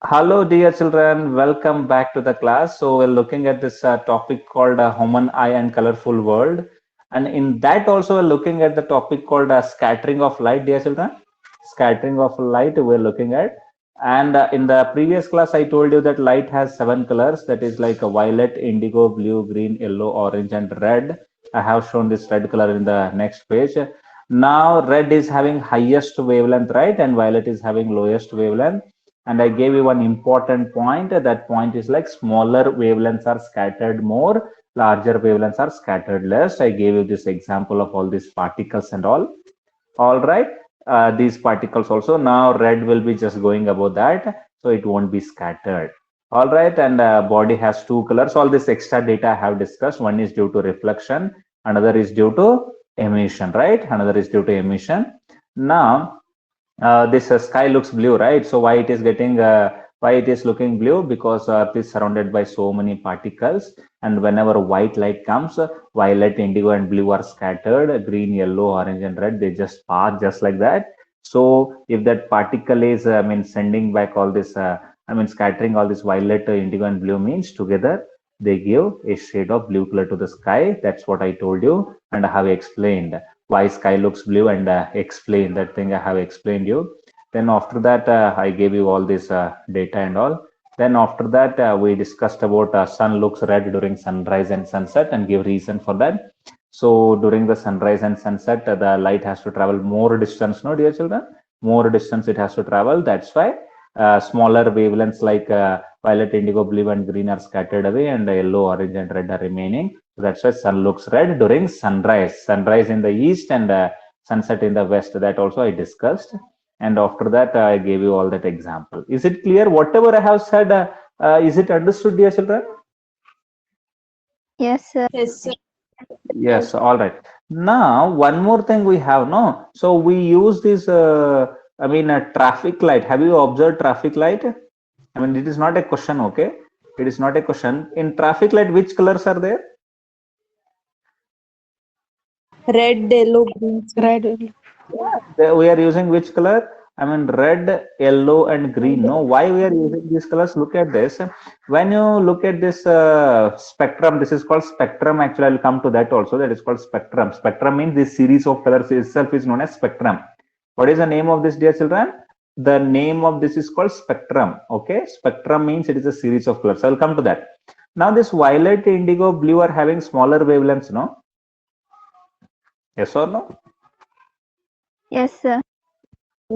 Hello, dear children. Welcome back to the class. So we're looking at this topic called human eye and colorful world. And in that also we're looking at the topic called scattering of light, dear children. Scattering of light we're looking at. And in the previous class, I told you that light has seven colors. That is like a violet, indigo, blue, green, yellow, orange, and red. I have shown this red color in the next page. Now red is having highest wavelength, right? And violet is having lowest wavelength, and I gave you one important point. That point is like smaller wavelengths are scattered more, larger wavelengths are scattered less. I gave you this example of all these particles and all right. These particles also, now red will be just going above that, so it won't be scattered. All right. And body has two colors. All this extra data I have discussed. One is due to reflection, another is due to emission, right? Another is due to emission. Now this sky looks blue, right? So why it is looking blue? Because Earth is surrounded by so many particles, and whenever white light comes, violet, indigo, and blue are scattered. Green, yellow, orange, and red, they just pass just like that. So if that particle is, sending back all this, scattering all this violet, indigo, and blue, means together they give a shade of blue color to the sky. That's what I told you, and I have explained why sky looks blue, and explain that thing I have explained you. Then after that, I gave you all this data and all. Then after that, we discussed about sun looks red during sunrise and sunset, and give reason for that. So during the sunrise and sunset, the light has to travel more distance, no, dear children? More distance it has to travel. That's why smaller wavelengths like violet, indigo, blue, and green are scattered away, and yellow, orange, and red are remaining. So that's why sun looks red during sunrise. Sunrise in the east and sunset in the west. That also I discussed. And after that, I gave you all that example. Is it clear? Whatever I have said, is it understood, dear children? Yes, sir. Yes, sir. Yes, all right. Now, one more thing we have, no? So we use this, traffic light. Have you observed traffic light? I mean, it is not a question, okay? It is not a question. In traffic light, which colors are there? Red, yellow, green. Red. We are using which color? I mean, red, yellow, and green. No, why we are using these colors? Look at this. When you look at this spectrum, this is called spectrum. Actually, I'll come to that also. That is called spectrum. Spectrum means this series of colors itself is known as spectrum. What is the name of this, dear children? The name of this is called spectrum. Okay, spectrum means it is a series of colors. I'll come to that. Now, this violet, indigo, blue are having smaller wavelengths, no? Yes or no? Yes, sir.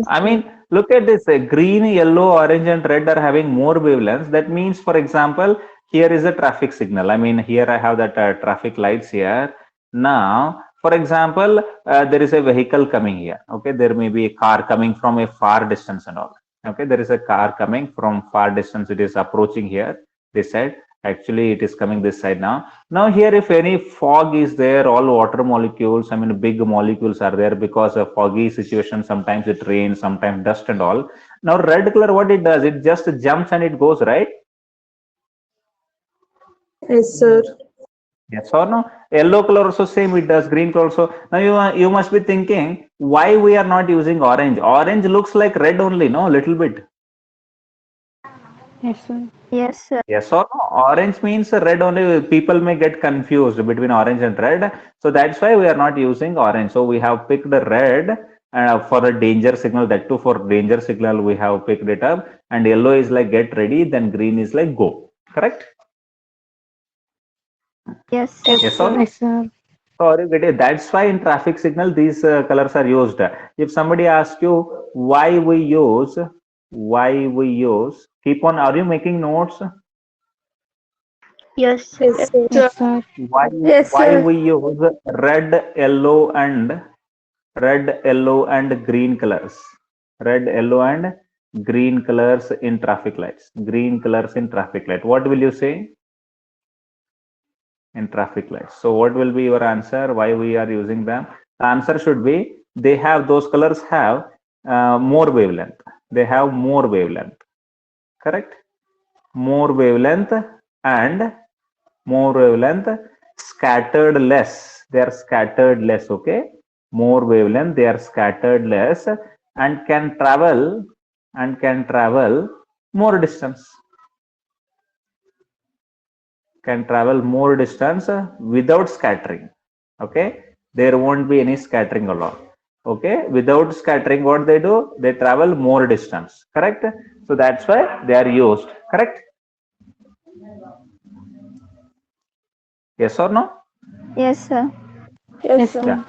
I mean, look at this. Green, yellow, orange, and red are having more wavelengths. That means, for example, here is a traffic signal. I mean, here I have that traffic lights here. Now, for example, there is a vehicle coming here. Okay, there may be a car coming from a far distance and all. Okay, there is a car coming from far distance. It is approaching here. This side. Actually, it is coming this side now. Now here, if any fog is there, all water molecules, I mean, big molecules are there because of foggy situation. Sometimes it rains, sometimes dust and all. Now red color, what it does, it just jumps and it goes, right? Yes, sir. Yes or no? Yellow color also same, it does. Green color also. Now you must be thinking, why we are not using orange? Orange looks like red only, no? Little bit. Yes, sir. Yes or no? Orange means red only. People may get confused between orange and red. So that's why we are not using orange. So we have picked the red for a danger signal. That too, for danger signal, we have picked it up. And yellow is like get ready. Then green is like go. Correct? Yes, sir. Yes, Yes or no? sir. Yes, sir. Sorry, that's why in traffic signal these colors are used. If somebody asks you why we use, keep on. Are you making notes? Yes, sir. Yes, sir. Yes, sir. Why Yes, why sir. we use red, yellow, and green colors? Red, yellow, and green colors in traffic lights. Green colors in traffic light. What will you say in traffic lights? So what will be your answer? Why we are using them? The answer should be they have those colors have more wavelength. They have more wavelength. Correct? More wavelength and more wavelength, scattered less. They are scattered less. Okay, more wavelength, they are scattered less, and can travel more distance. Can travel more distance without scattering. Okay, there won't be any scattering along. Okay, without scattering, what they do? They travel more distance. Correct. So that's why they are used. Correct. Yes or no? Yes, sir. Yes, sir. Yeah.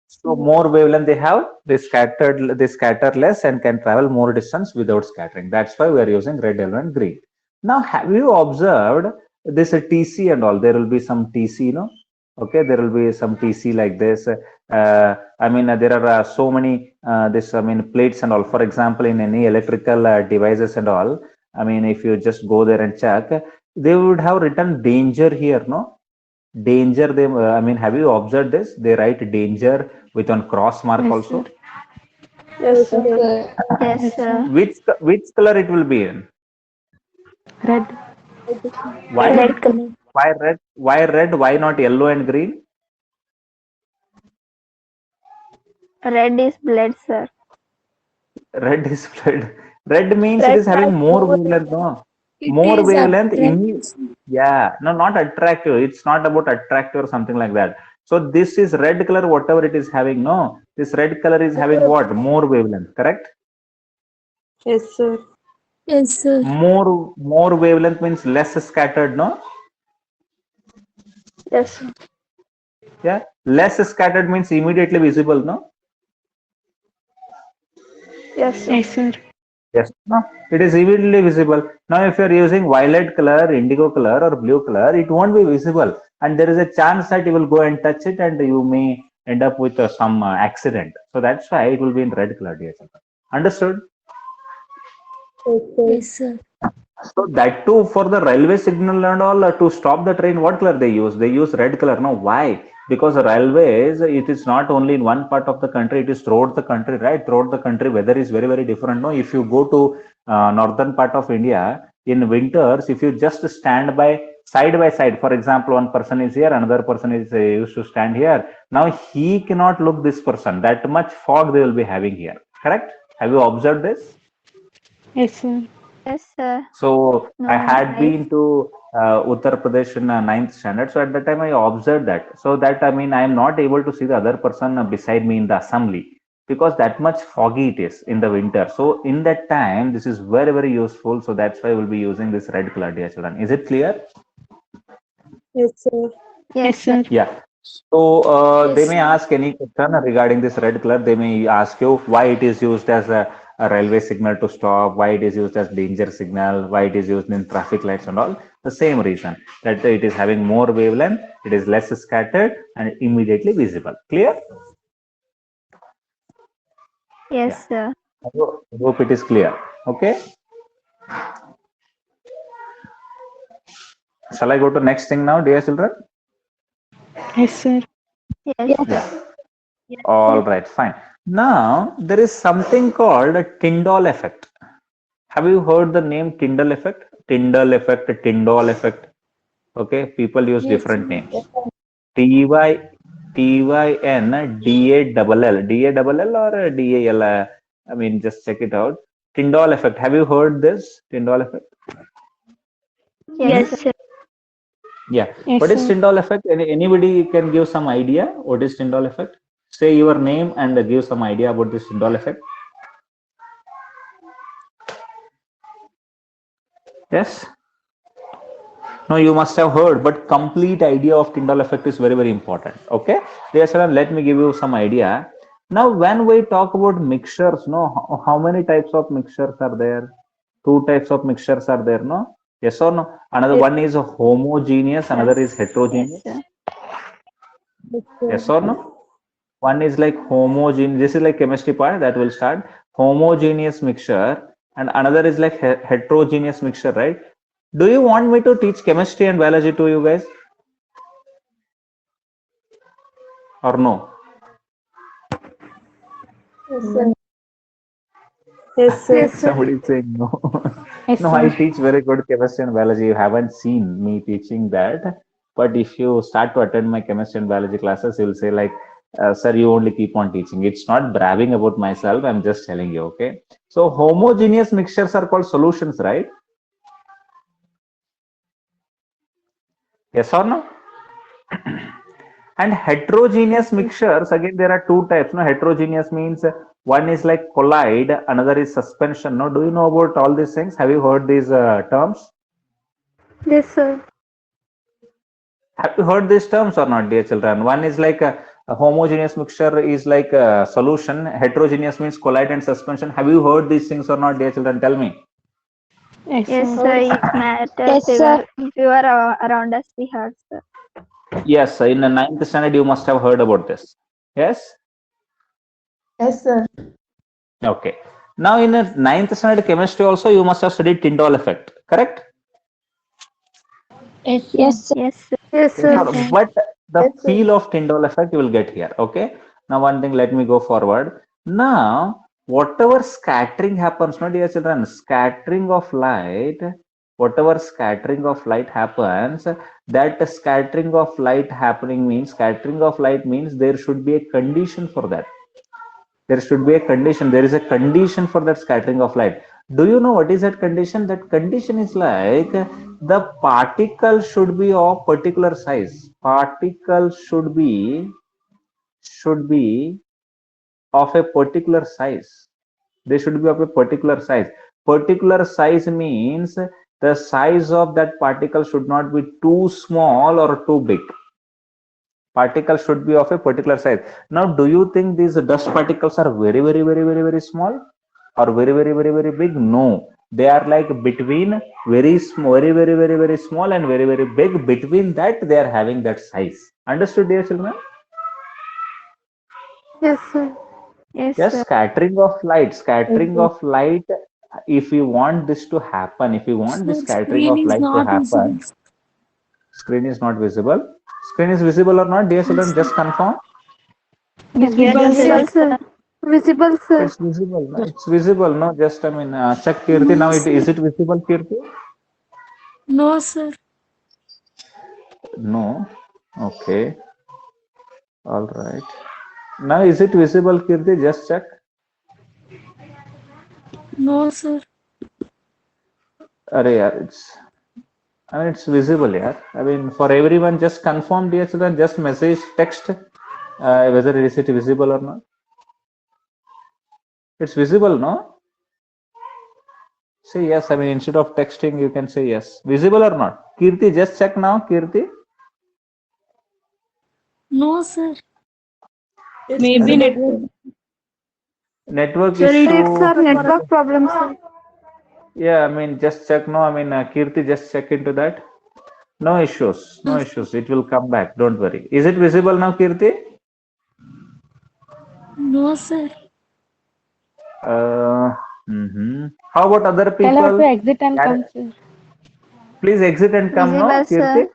So more wavelength they have, they scatter less and can travel more distance without scattering. That's why we are using red, yellow, and green. Now, have you observed this TC and all? There will be some TC, okay, there will be some TC like this. I mean, there are so many plates and all. For example, in any electrical devices and all, I mean, if you just go there and check, they would have written danger here, no? Danger, they I mean, have you observed this? They write danger with one cross mark Yes, also. sir. Yes, sir. Yes, sir. Which color it will be in? Red. Why? Red color. Why red? Why red? Why not yellow and green? Red is blood, sir. Red is red. Red means it Red is having has more more wavelength, no? It More is wavelength attractive. yeah, no, not attractive. It's not about attractive or something like that. So this is red color, whatever it is having, no? This red color is having what? More wavelength, correct? Yes, sir. Yes, sir. More wavelength means less scattered, no? Yes, sir. Yeah, less scattered means immediately visible, no? Yes, sir. Yes, sir. Yes, no, it is immediately visible. Now, if you are using violet color, indigo color, or blue color, it won't be visible, and there is a chance that you will go and touch it, and you may end up with some accident. So that's why it will be in red color, dear children. Understood? Yes, sir. So that too, for the railway signal and all, to stop the train, what color they use? They use red color. No, why? Because the railways, it is not only in one part of the country, it is throughout the country, right? Throughout the country, weather is very, very different. No, if you go to northern part of India in winters, if you just stand by side, for example, one person is here, another person is used to stand here. Now he cannot look this person. That much fog they will be having here. Correct? Have you observed this? Yes, sir. Yes, sir. So No, I had nice. been to Uttar Pradesh in ninth standard. So at that time I observed that. So that I mean I am not able to see the other person beside me in the assembly because that much foggy it is in the winter. So in that time this is very very useful. So that's why we'll be using this red color, dear children. Is it clear? Yes, sir. Yes, sir. Yeah. So they Yes, may sir. ask any question regarding this red color. They may ask you why it is used as a railway signal to stop, why it is used as danger signal, why it is used in traffic lights and all. The same reason that it is having more wavelength, it is less scattered and immediately visible. Clear? Yes, sir. I hope it is clear. Okay. Shall I go to next thing now, dear children? Yes, sir. Yes. Yeah. All right, fine. Now there is something called a Tyndall effect. Have you heard the name Tyndall effect? Tyndall effect, Tyndall effect. Okay, people use different names. T-Y, T-Y-N-D-A-double-L. D-A-double-L or D-A-L? I mean, just check it out. Tyndall effect. Have you heard this? Tyndall effect? Yes, sir. Yeah. Yes, What is sir. Tyndall effect? Anybody can give some idea? What is Tyndall effect? Say your name and give some idea about this Tyndall effect. Yes? No, you must have heard, but complete idea of Tyndall effect is very, very important. Okay, dear children, let me give you some idea. Now, when we talk about mixtures, no, how many types of mixtures are there? Two types of mixtures are there, no? Yes or no? Another one is homogeneous, another is heterogeneous. Yes, sir. Yes or no? One is like homogeneous. This is like chemistry part that will start homogeneous mixture, and another is like heterogeneous mixture, right? Do you want me to teach chemistry and biology to you guys or no? Yes, sir. Yes, sir. Yes, sir. Somebody is saying no. Yes, No, I sir. teach very good chemistry and biology. You haven't seen me teaching that. But if you start to attend my chemistry and biology classes, you'll say like, Sir, you only keep on teaching. It's not bragging about myself. I'm just telling you, okay? So homogeneous mixtures are called solutions, right? Yes or no? And heterogeneous mixtures, again, there are two types. No, heterogeneous means one is like collide, another is suspension. No, do you know about all these things? Have you heard these terms? Yes, sir. Have you heard these terms or not, dear children? One is like a homogeneous mixture is like a solution. Heterogeneous means collide and suspension. Have you heard these things or not, dear children? Tell me. Yes, sir. sir. It matters. Yes, sir. If you are around us, we heard, sir. Yes, in the ninth standard, you must have heard about this. Yes? Yes, sir. Okay. Now, in the ninth standard chemistry also, you must have studied Tyndall effect, correct? Yes, sir. Yes, sir. Yes, Sure. But the Yes, sir. feel of Tyndall effect you will get here. Okay. Now, one thing, let me go forward. Now, whatever scattering happens, no, dear children, scattering of light, whatever scattering of light happens, that scattering of light happening means scattering of light means there should be a condition for that. There should be a condition. There is a condition for that scattering of light. Do you know what is that condition? That condition is like the particle should be of particular size. Particle should be of a particular size. They should be of a particular size. Particular size means the size of that particle should not be too small or too big. Particle should be of a particular size. Now, do you think these dust particles are very small or very big? No, they are like between very small, very small and very big. Between that, they are having that size. Understood, dear children? Yes, sir. Yes, Yes, sir. scattering of light. Scattering of light. If you want this to happen, if you want this scattering of light to happen, screen is not visible. Screen is visible or not, dear children? Just confirm. Yes, sir. Visible, sir. It's visible. No? It's visible. No, just I mean, check Kirti. Now, is it visible, Kirti? No, sir. No. Okay. All right. Now, is it visible, Kirti? Just check. No, sir. Arey, yaar, I mean, it's visible, yeah. I mean, for everyone, just confirm, dear children. Just message, text, whether is it visible or not. It's visible, no? Say yes. I mean, instead of texting, you can say yes. Visible or not? Kirti, just check now, Kirti. No, sir. Maybe network. Network Sir, issue. it's our network problem, sir. Yeah, I mean, just check. No, I mean, Kirti, just check into that. No issues. No issues. It will come back. Don't worry. Is it visible now, Kirti? No, sir. How about other people? I'll have to exit and Yeah. come, sir. Please exit and come now, Visible, sir. Kirti.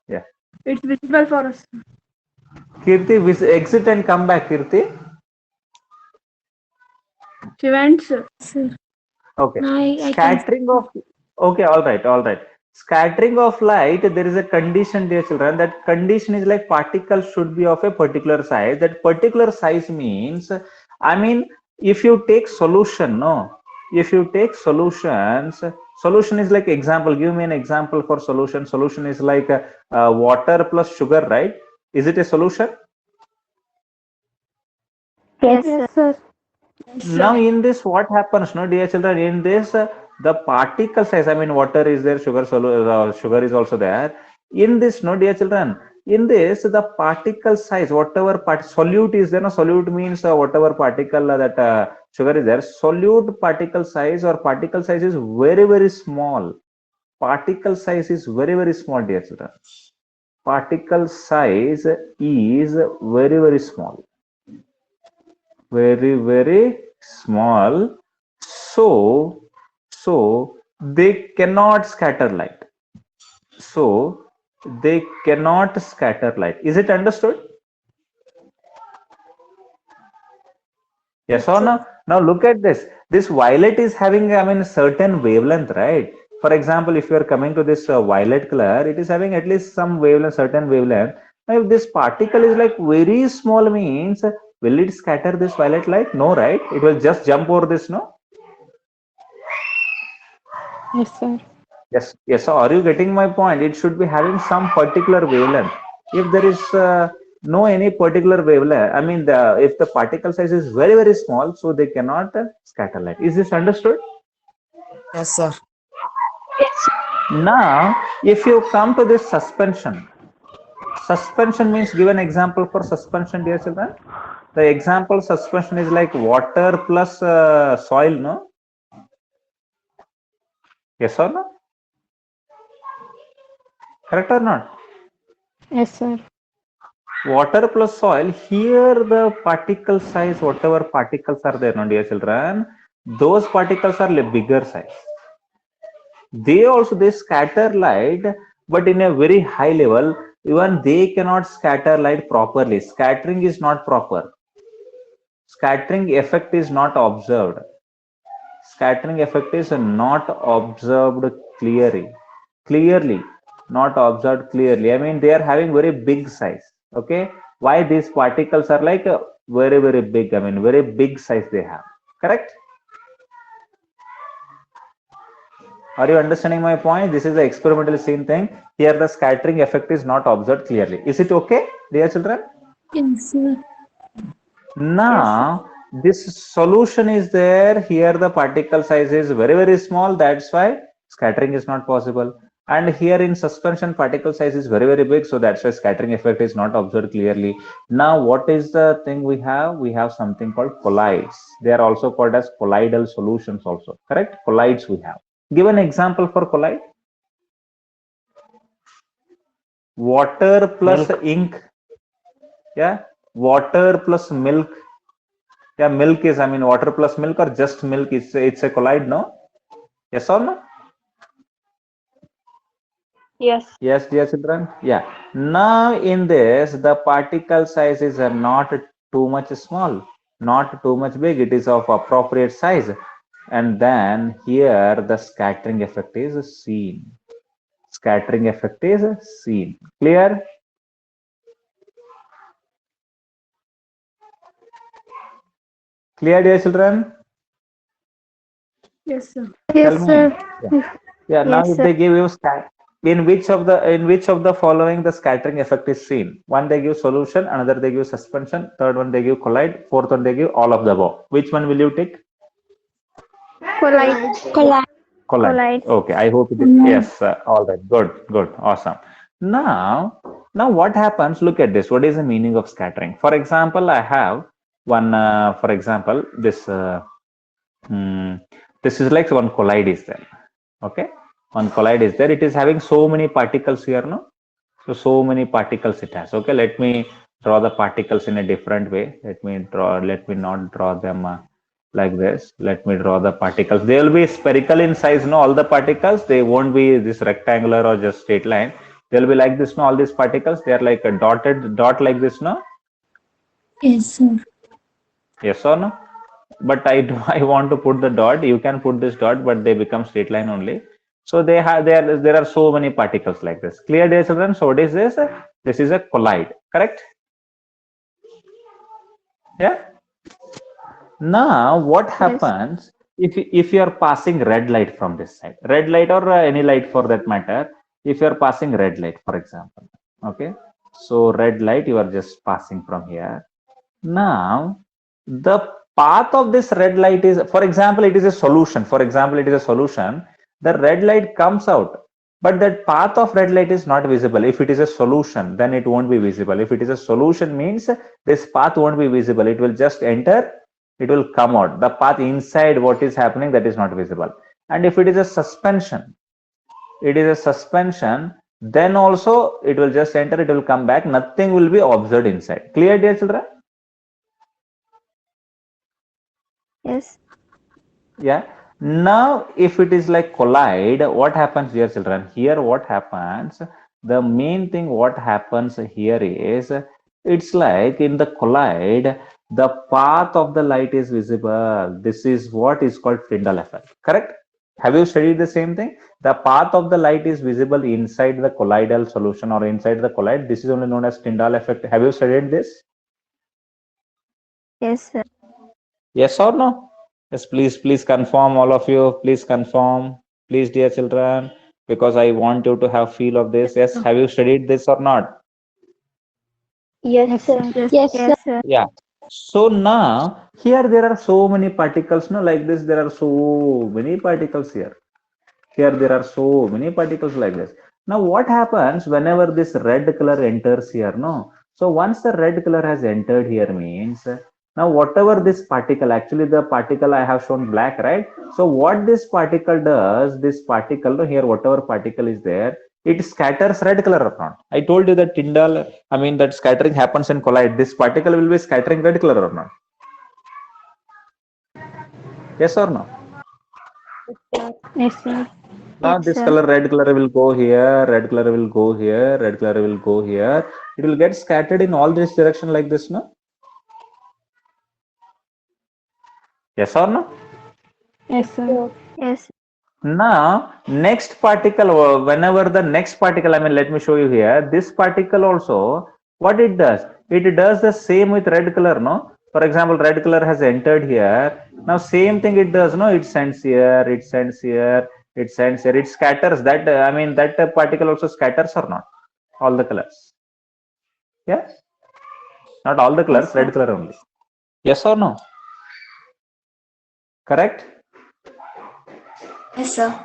Yeah. It's visible for us. Kirti, exit and come back, Kirti. She went, sir. Sir. Okay. I can. Scattering of. Okay, all right, all right. Scattering of light, there is a condition, dear children. That condition is like particles should be of a particular size. That particular size means, I mean, if you take solution, no, if you take solutions, solution is like example. Give me an example for solution. Solution is like water plus sugar, right? Is it a solution? Yes, Yes, sir. sir. Now, in this, what happens, no, dear children? In this, the particle size. I mean, water is there, sugar is also there. In this, no, dear children. In this, the particle size, whatever solute is there, no, solute means whatever particle that sugar is there. Solute particle size or particle size is very small. Particle size is very small, dear children. Particle size is very small. Very small. So they cannot scatter light. So they cannot scatter light. Is it understood? Yes or no? Now look at this. This violet is having, I mean, certain wavelength, right? For example, if you are coming to this violet color, it is having at least some wavelength, certain wavelength. Now, if this particle is like very small, means will it scatter this violet light? No, right? It will just jump over this, no? Yes, sir. Yes, yes. So are you getting my point? It should be having some particular wavelength. If there is no any particular wavelength, I mean, if the particle size is very, very small, so they cannot scatter light. Is this understood? Yes, sir. Now, if you come to this suspension, suspension means, give an example for suspension, dear children. The example suspension is like water plus soil, no? Yes or no? Correct or not? Yes, sir. Water plus soil, here the particle size, whatever particles are there, no, dear children, those particles are bigger size. They scatter light, but in a very high level. Even they cannot scatter light properly. Scattering is not proper. Scattering effect is not observed. Scattering effect is not observed clearly, not observed clearly. I mean, they are having very big size. Okay, why these particles are like very, very big? I mean, very big size they have. Correct? Are you understanding my point? This is the experimentally seen thing. Here the scattering effect is not observed clearly. Is it okay, dear children? Yes, sir. Now, this solution is there. Here the particle size is very, very small. That's why scattering is not possible. And here in suspension, particle size is very, very big. So that's why scattering effect is not observed clearly. Now, what is the thing we have? We have something called collides. They are also called as colloidal solutions also. Correct? Collides we have. Give an example for collide. Water plus ink. Yeah. Water plus milk. Yeah, milk is, I mean, water plus milk or just milk, it's a collide, no? Yes or no? Yes. Yes, dear children. Yeah. Now in this, the particle size is not too much small, not too much big. It is of appropriate size. And then here the scattering effect is seen. Scattering effect is seen. Clear? Clear, dear children? Yes, sir. Tell Yes, me. sir. Yeah. Now, Yes, if sir. they give you in which of the following the scattering effect is seen? One they give solution, another they give suspension, third one they give collide, fourth one they give all of the above. Which one will you take? Collide. Collide. Collide. Okay, I hope it is. Yes. All right. Good. Awesome. Now what happens? Look at this. What is the meaning of scattering? For example, I have one. For example, this. This is like one collide is there. Okay, one collide is there. It is having so many particles here, no? So many particles it has. Okay, let me draw the particles in a different way. Let me not draw them like this. Let me draw the particles. They will be spherical in size, no? All the particles, they won't be this rectangular or just straight line. They'll be like this, no? All these particles, they are like a dot like this, no? Yes, sir. Yes or no? But I want to put the dot. You can put this dot, but they become straight line only. So there are so many particles like this. Clear, dear children? So what is this? This is a collide. Correct? Yeah. Now what happens if you are passing red light from this side? Red light or any light for that matter. If you are passing red light, for example. Okay. So red light you are just passing from here. Now the path of this red light is, for example, it is a solution. The red light comes out, but that path of red light is not visible. If it is a solution, then it won't be visible. If it is a solution, means this path won't be visible. It will just enter, it will come out. The path inside what is happening, that is not visible. And if it is a suspension, then also it will just enter, it will come back. Nothing will be observed inside. Clear, dear children? Yes. Yeah. Now, if it is like collide, what happens, dear children? Here, what happens? The main thing, what happens here is, it's like in the collide, the path of the light is visible. This is what is called Tyndall effect. Correct? Have you studied the same thing? The path of the light is visible inside the colloidal solution or inside the colloid. This is only known as Tyndall effect. Have you studied this? Yes, sir. Yes or no? Yes, please confirm, all of you. Please confirm, please, dear children, because I want you to have feel of this. Yes, have you studied this or not? Yes, sir. Yes, sir. Yes, sir. Yeah. So now here there are so many particles. No, like this, there are so many particles here. Here there are so many particles like this. Now what happens whenever this red color enters here? No. So once the red color has entered here means now whatever this particle, actually the particle I have shown black, right? So what this particle does, this particle no, here whatever particle is there, it scatters red color or not. I told you that Tyndall, I mean that scattering happens in collide. This particle will be scattering red color or not? Yes or no? Yes, sir. Now Yes, this sir. color, red color will go here, red color will go here, red color will go here. It will get scattered in all this direction like this, no? Yes or no? Yes, sir. Yes. Now, next particle, whenever the next particle, I mean, let me show you here, this particle also, what it does? It does the same with red color, no? For example, red color has entered here. Now, same thing it does, no? It sends here, it sends here, it sends here, it scatters that, I mean, that particle also scatters or not? All the colors. Yeah? Not all the colors, Yes, sir. red color only. Yes or no? Correct? Yes, sir.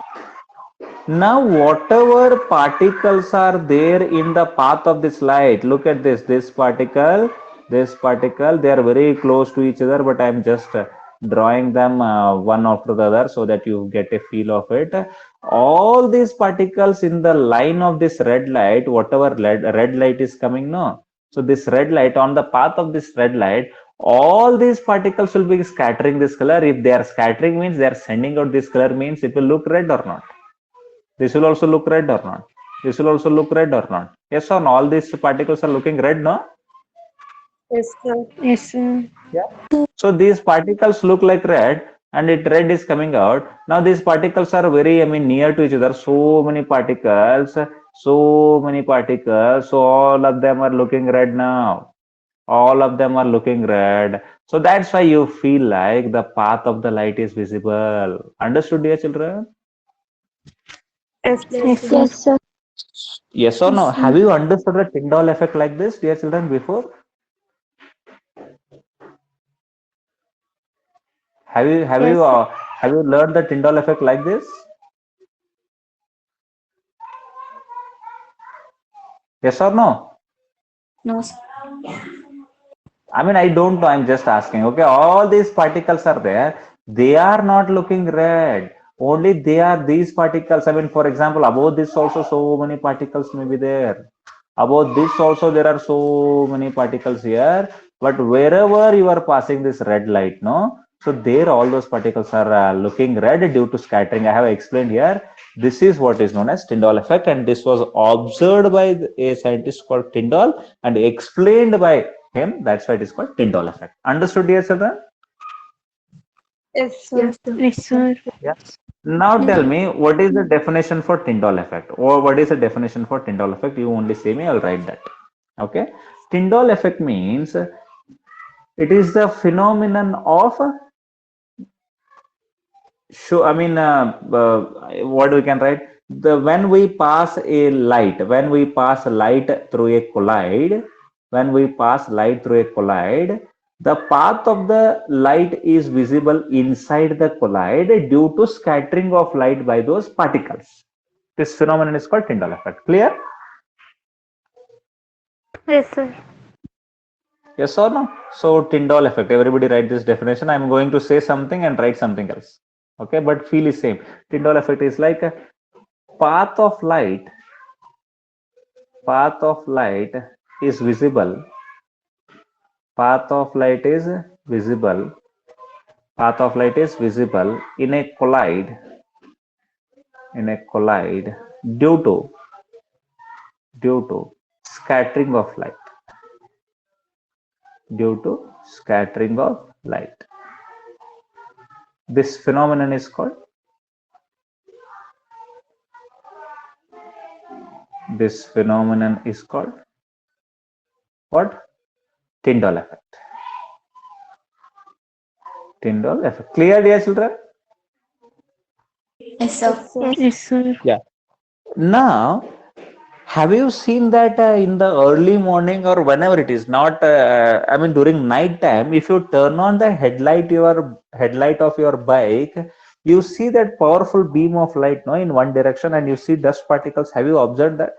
Now, whatever particles are there in the path of this light, look at this particle, they are very close to each other, but I'm just drawing them one after the other so that you get a feel of it. All these particles in the line of this red light, whatever red light is coming, no? So this red light, on the path of this red light, all these particles will be scattering this color. If they are scattering means they are sending out this color means it will look red or not. This will also look red or not? This will also look red or not? Yes or no? All these particles are looking red, no? Yes, sir. Yes, sir. Yeah. So these particles look like red and it red is coming out. Now these particles are very, I mean, near to each other. So many particles, so many particles. So all of them are looking red now. All of them are looking red. So that's why you feel like the path of the light is visible. Understood, dear children? Yes, Yes, sir. sir. Yes, sir. Yes or no? Yes, Have sir. you understood the Tyndall effect like this, dear children, before? Have you have Yes, you sir. have you learned the Tyndall effect like this? Yes or no? No, sir. I mean, I don't know. I'm just asking. Okay, all these particles are there. They are not looking red. Only they are these particles. I mean, for example, above this also so many particles may be there. Above this also there are so many particles here. But wherever you are passing this red light, no, so there all those particles are looking red due to scattering. I have explained here. This is what is known as Tyndall effect, and this was observed by a scientist called Tyndall and explained by him. That's why it is called Tyndall effect. Understood, dear children? Yes, sir. Yes, sir. Yes, sir. Yes. Now Yes. tell me, what is the definition for Tyndall effect? Or what is the definition for Tyndall effect? You only say me, I'll write that. Okay. Tyndall effect means it is the phenomenon of show. I mean, what we can write? The when we pass a light, when we pass light through a colloid, when we pass light through a colloid, the path of the light is visible inside the colloid due to scattering of light by those particles. This phenomenon is called Tyndall effect. Clear? Yes, sir. Yes or no? So Tyndall effect. Everybody write this definition. I'm going to say something and write something else. Okay, but feel is same. Tyndall effect is like a path of light. Path of light is visible. Path of light is visible. Path of light is visible in a colloid. In a colloid due to scattering of light. Due to scattering of light. This phenomenon is called This phenomenon is called what? Tyndall effect. Tyndall effect. Clear, dear children? Yes, sir. Yes, sir. Yeah. Now, have you seen that in the early morning or whenever it is not? I mean, during night time, if you turn on the headlight of your bike, you see that powerful beam of light, no, in one direction, and you see dust particles. Have you observed that?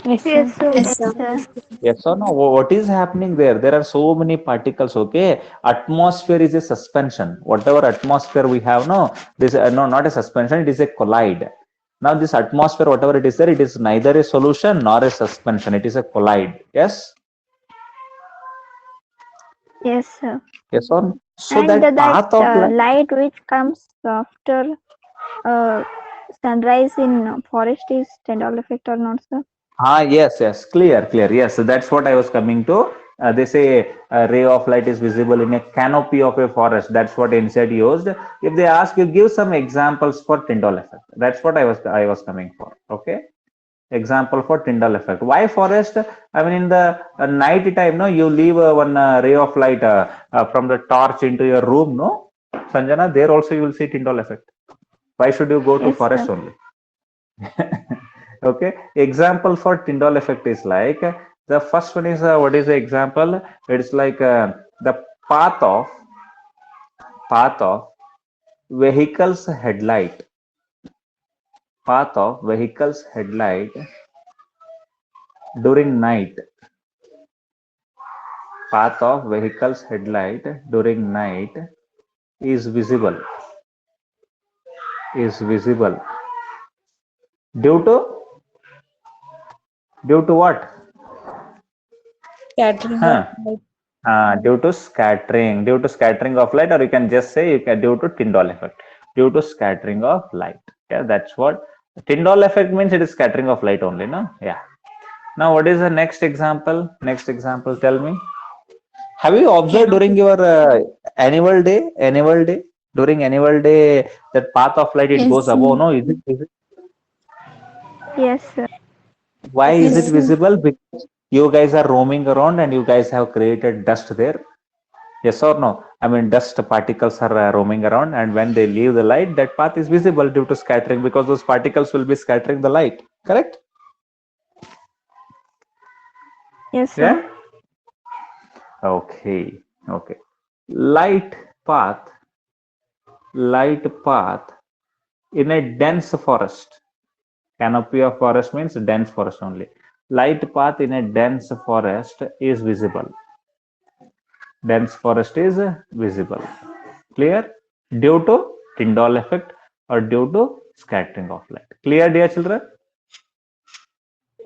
Yes, Yes, sir. sir. Yes, sir. Yes or no? What is happening there? There are so many particles. Okay, atmosphere is a suspension. Whatever atmosphere we have, no, this no, not a suspension. It is a collide. Now, this atmosphere, whatever it is there, it is neither a solution nor a suspension. It is a collide. Yes, Yes, sir. yes or no? So And that that path of light. light which comes after uh, sunrise in forest is Tyndall effect or not, sir? Ah, yes, yes, clear, clear. Yes, so that's what I was coming to. They say a ray of light is visible in a canopy of a forest. That's what NCERT used. If they ask you, give some examples for Tyndall effect. That's what I was coming for. Okay, example for Tyndall effect. Why forest? I mean, in the night time, no, you leave one ray of light from the torch into your room, no, Sanjana. There also you will see Tyndall effect. Why should you go to Yes, forest sir. only? Okay, example for Tyndall effect is like the first one is what is the example? It's like the path of path of vehicle's headlight, path of vehicle's headlight during night, path of vehicle's headlight during night is visible, is visible due to what? Scattering of Huh? light. Due to scattering of light, or you can just say you can due to Tyndall effect, due to scattering of light. Yeah, that's what Tyndall effect means. It is scattering of light only, no? Yeah. Now, what is the next example? Next example, tell me. Have you observed during Canopy. your annual day? Annual day during annual day that path of light it Yes, goes sir. above. No, is it Yes, sir. why is it Yes, sir. visible? Because you guys are roaming around and you guys have created dust there. Yes or no? I mean, dust particles are roaming around, and when they leave the light, that path is visible due to scattering because those particles will be scattering the light. Correct? Yes, sir. Yeah? Okay. Okay. Light path, light path in a dense forest. Canopy of forest means dense forest only. Light path in a dense forest is visible. Dense forest is visible. Clear? Due to Tyndall effect or due to scattering of light. Clear, dear children?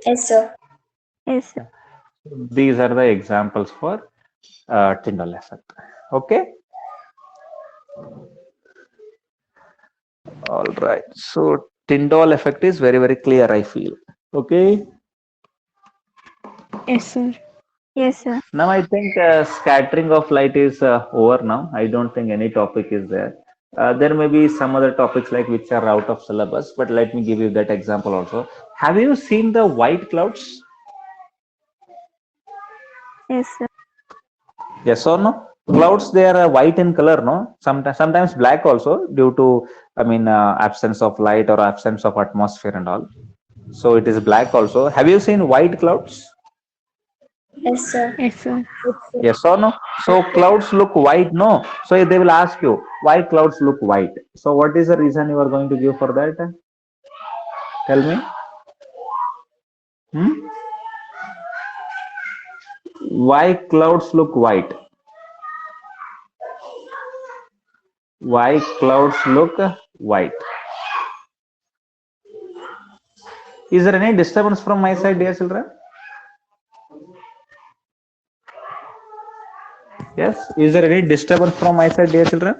Yes, sir. Yes, sir. These are the examples for Tyndall effect. Okay. All right. So Tyndall effect is very, very clear, I feel. Okay. Yes, sir. Yes, sir. Now I think scattering of light is over now. I don't think any topic is there. There may be some other topics like which are out of syllabus, but let me give you that example also. Have you seen the white clouds? Yes, sir. Yes or no? Clouds they are white in color, no? Sometimes black also due to I mean absence of light or absence of atmosphere and all. So it is black also. Have you seen white clouds? Yes, sir. Yes, sir. Yes or no? So clouds look white, no? So they will ask you why clouds look white. So what is the reason you are going to give for that? Tell me. Hmm? Why clouds look white? Why clouds look white? Is there any disturbance from my side, dear children? Yes. Is there any disturbance from my side, dear children?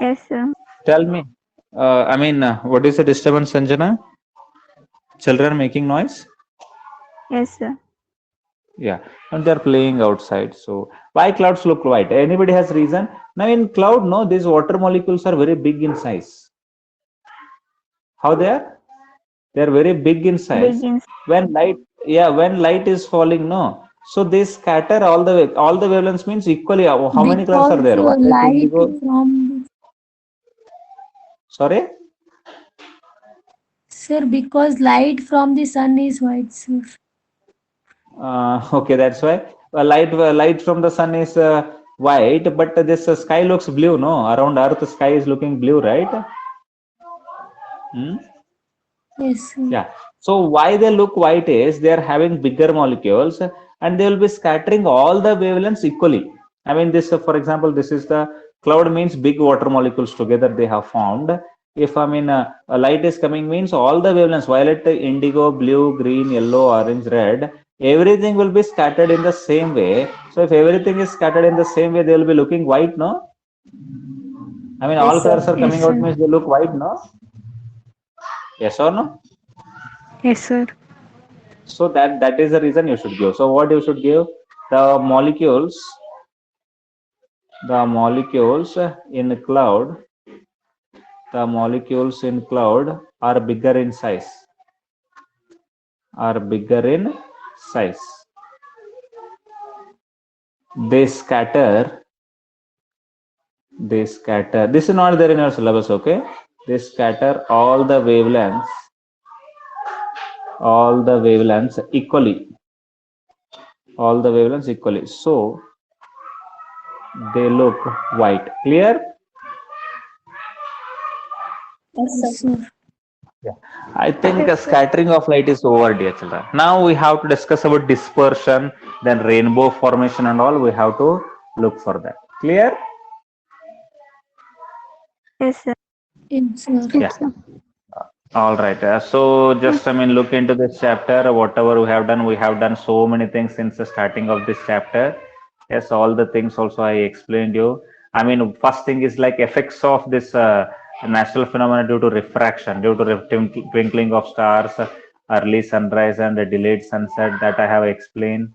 Yes, sir. Tell me. I mean, what is the disturbance, Sanjana? Children making noise? Yes, sir. Yeah, and they're playing outside. So why clouds look white? Anybody has reason? Now in cloud, no, these water molecules are very big in size. How they are? They are very big in size. Big in When light is falling, no. So they scatter all the way. All the wavelengths means equally. How many colors are there? Because Violet, light indigo. from Sorry. sir, because light from the sun is white, sir. Okay, that's why light from the sun is white, but this sky looks blue. No, around Earth, the sky is looking blue, right? Hmm? Yes, sir. Yeah. So why they look white is they are having bigger molecules and they will be scattering all the wavelengths equally. I mean, this, for example, this is the cloud means big water molecules together they have formed. If I mean a light is coming means all the wavelengths, violet, indigo, blue, green, yellow, orange, red, everything will be scattered in the same way. So if everything is scattered in the same way, they will be looking white, no? I mean, all Yes, sir. colors are coming Yes, out sir. means they look white, no? Yes or no? Yes, sir. So that is the reason you should give. So what you should give? The molecules in cloud, the molecules in cloud are bigger in size. They scatter. This is not there in your syllabus, okay? They scatter all the wavelengths equally. So they look white. Clear? Yes, sir. I think a scattering of light is over, dear children. Now we have to discuss about dispersion, then rainbow formation and all. We have to look for that. Clear? yes, sir. Yes, sir. Yeah. All right. So just look into this chapter. Whatever we have done so many things since the starting of this chapter. Yes, all the things also I explained you. I mean, first thing is like effects of this natural phenomena due to refraction, due to twinkling of stars, early sunrise and the delayed sunset that I have explained.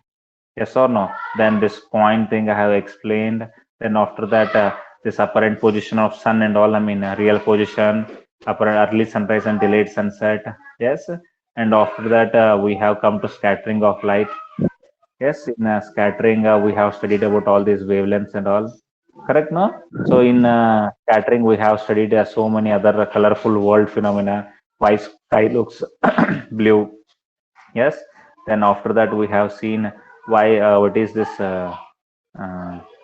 Yes or no? Then this point thing I have explained. Then after that, this apparent position of sun and all. I mean, real position, apparent early sunrise and delayed sunset. Yes. And after that, we have come to scattering of light. Yes, in scattering, we have studied about all these wavelengths and all. Correct, no? So in scattering, we have studied so many other colorful world phenomena. Why sky looks blue? Yes. Then after that, we have seen why what is this?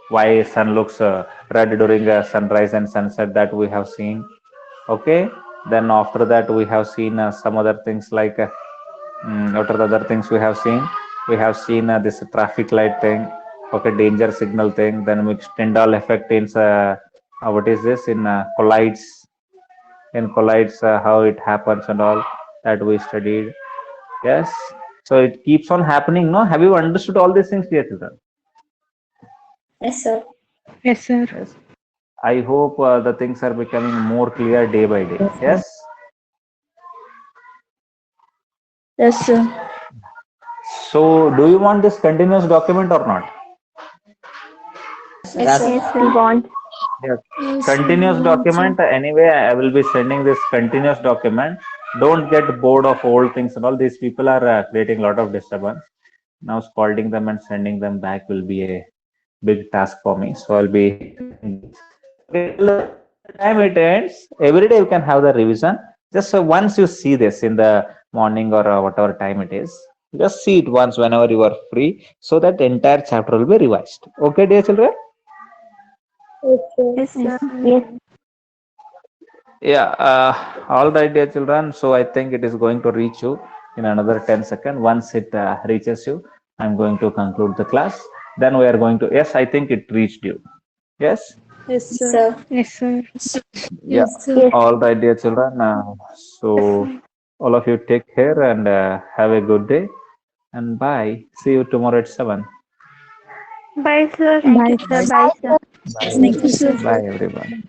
Why sun looks red during sunrise and sunset that we have seen. Okay. Then after that, we have seen some other things like what are the other things we have seen? We have seen this traffic light thing, okay, danger signal thing, then mixed Tyndall effect in what is this in collides, how it happens and all that we studied. Yes, so it keeps on happening. No, have you understood all these things, dear children? Yes, sir. Yes, sir. Yes. I hope the things are becoming more clear day by day. Yes. Yes, sir. So, do you want this continuous document or not? Yes, sir. Yes, we want. Yes. Yes, Continuous sir. document. Anyway, I will be sending this continuous document. Don't get bored of old things and all. These people are creating a lot of disturbance. Now, scolding them and sending them back will be a big task for me. So, I'll be. Time it ends. Every day you can have the revision. Just once you see this in the morning or whatever time it is, just see it once whenever you are free, so that the entire chapter will be revised. Okay, dear children? Yes, sir. Yes. Yeah, all right, dear children. So I think it is going to reach you in another 10 seconds. Once it reaches you, I'm going to conclude the class. Then we are going to, yes, I think it reached you. Yes? Yes, sir. Sir. Yes, sir. Yeah. Yes, sir. All right, dear children. So all of you take care and have a good day. And bye. See you tomorrow at 7. Bye, sir. Bye. Thank you, sir. Bye, sir. Thank you, sir. Bye, everyone.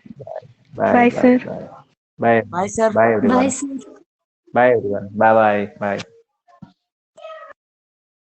Bye. Bye, sir. Bye. Bye, sir. Bye, everyone. Bye, sir. Bye, everyone. Bye, bye. Bye.